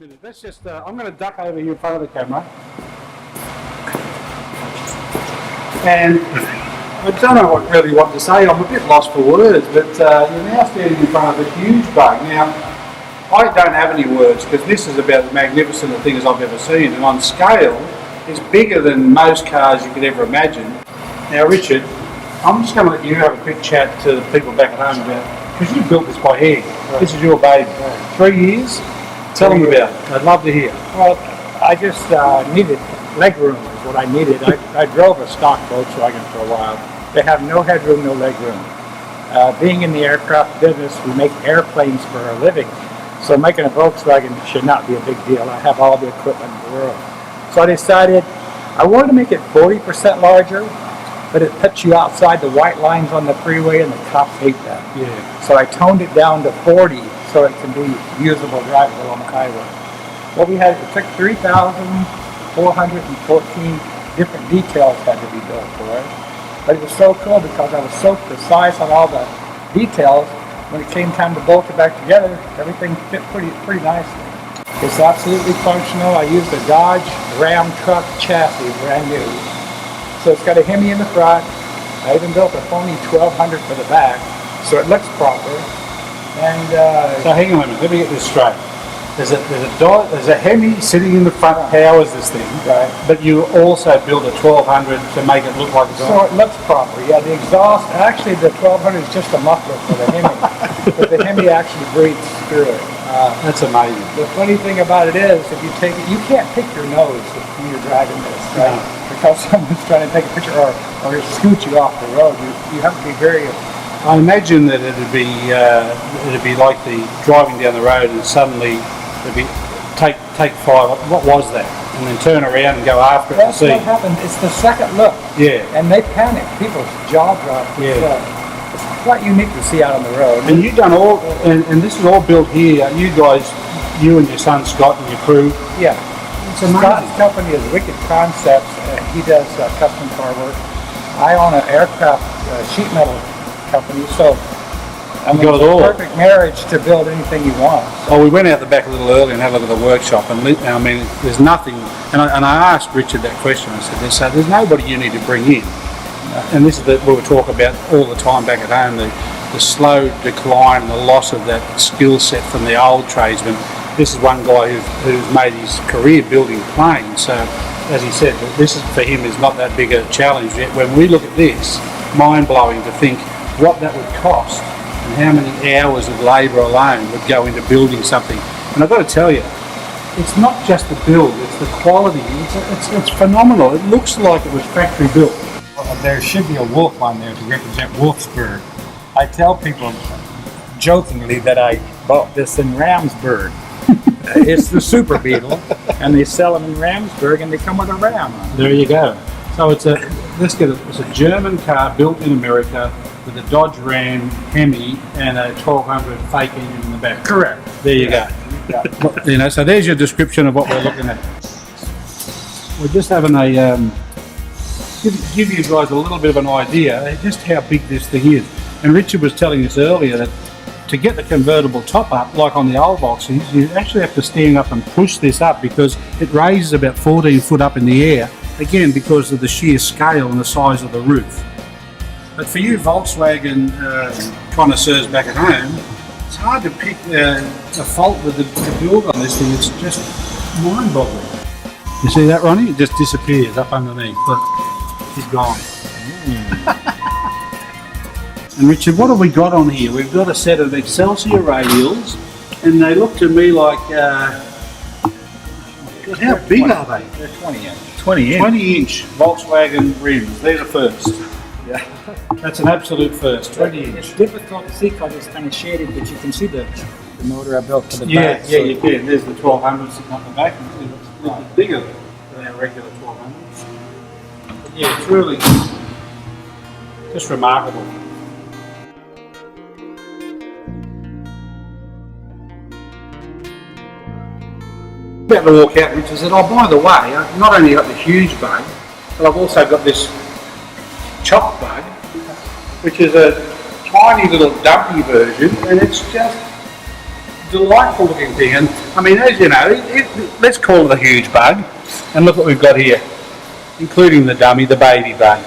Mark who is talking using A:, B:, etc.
A: minute. Let's just, I'm going to duck over here in front of the camera. And I don't know what to say. I'm a bit lost for words, but you're now standing in front of a huge bug. Now, I don't have any words because this is about as magnificent a thing as I've ever seen. And on scale, it's bigger than most cars you could ever imagine. Now, Richard, I'm just going to let you have a quick chat to the people back at home about, because you built this by hand. Right. This is your baby. Right. 3 years? Tell them about it. I'd love to hear.
B: Well, I just needed leg room is what I needed. I drove a stock Volkswagen for a while. They have no headroom, no leg room. Being in the aircraft business, we make airplanes for a living. So making a Volkswagen should not be a big deal. I have all the equipment in the world. So I decided I wanted to make it 40% larger, but it puts you outside the white lines on the freeway and the cops hate that.
A: Yeah. So
B: I toned it down to 40 so it can be usable, drivable on the highway. Well, it took 3,414 different details had to be built for it. But it was so cool because I was so precise on all the details. When it came time to bolt it back together, everything fit pretty nicely. It's absolutely functional. I used a Dodge Ram truck chassis, brand new. So it's got a Hemi in the front. I even built a phony 1200 for the back, so it looks proper. And
A: so hang on a minute, let me get this straight. There's a Hemi sitting in the front, powers this thing,
B: right?
A: But you also built a 1200 to make it look like it's
B: so it looks proper. Yeah, the exhaust, actually the 1200 is just a muffler for the Hemi, but the Hemi actually breathes through it.
A: That's amazing.
B: The funny thing about it is, if you take it, you can't pick your nose when you're driving this, right? No. Because someone's trying to take a picture or scoot you off the road. You have to be very.
A: I imagine that it'd be like the driving down the road and suddenly it'd be take five. What was that? And then turn around and go after it.
B: That's what happened. It's the second look.
A: Yeah.
B: And they panic. People's jaw drop.
A: Yeah.
B: It's quite unique to see out on the road.
A: And you've done all, and this is all built here. You guys, you and your son Scott and your crew.
B: Yeah.
A: It's amazing.
B: Scott's company is Wicked Concepts. He does custom car work. I own an aircraft sheet metal company, so
A: you got it all.
B: Perfect marriage to build anything you want.
A: Well, we went out the back a little early and had a look at the workshop, and I mean, there's nothing. And I asked Richard that question. I said, "There's nobody you need to bring in." And this is what we talk about all the time back at home: the slow decline, the loss of that skill set from the old tradesmen. This is one guy who's made his career building planes. So, as he said, this is for him is not that big a challenge. Yet when we look at this, mind blowing to think what that would cost and how many hours of labour alone would go into building something. And I've got to tell you, it's not just the build; it's the quality. It's phenomenal. It looks like it was factory built.
B: There should be a wolf on there to represent Wolfsburg. I tell people jokingly that I bought this in Ramsburg. It's the Super Beetle, and they sell them in Ramsburg, and they come with a ram on it.
A: There you go. So it's a German car built in America with a Dodge Ram Hemi and a 1200 fake engine in the back.
B: Correct.
A: There you go. Yeah. So there's your description of what we're looking at. We're just having a give you guys a little bit of an idea just how big this thing is. And Richard was telling us earlier that to get the convertible top up, like on the old boxes, you actually have to stand up and push this up because it raises about 14 foot up in the air, again because of the sheer scale and the size of the roof. But for you Volkswagen connoisseurs back at home, it's hard to pick a fault with the build on this thing. It's just mind-boggling. You see that, Ronnie? It just disappears up underneath. Look. He's gone. And Richard, what have we got on here? We've got a set of Excelsior radials, and they look to me like, how big are they?
B: They're 20 inch.
A: 20 inch Volkswagen rims. They're the first.
B: Yeah.
A: That's an absolute first, 20 inch.
B: It's difficult to see because it's kind of shaded, but you can see the motor I built for the back.
A: Yeah, so you can. There's the 1200 sitting up the back. It's a little bit bigger than our regular 1200. Yeah, it's really just remarkable. About to walk out, Richard said, "Oh, by the way, I've not only got the huge bug, but I've also got this chop bug, which is a tiny little dumpy version, and it's just delightful looking thing, and I mean, as you know, let's call it a huge bug. And look what we've got here, including the dummy, the baby bug.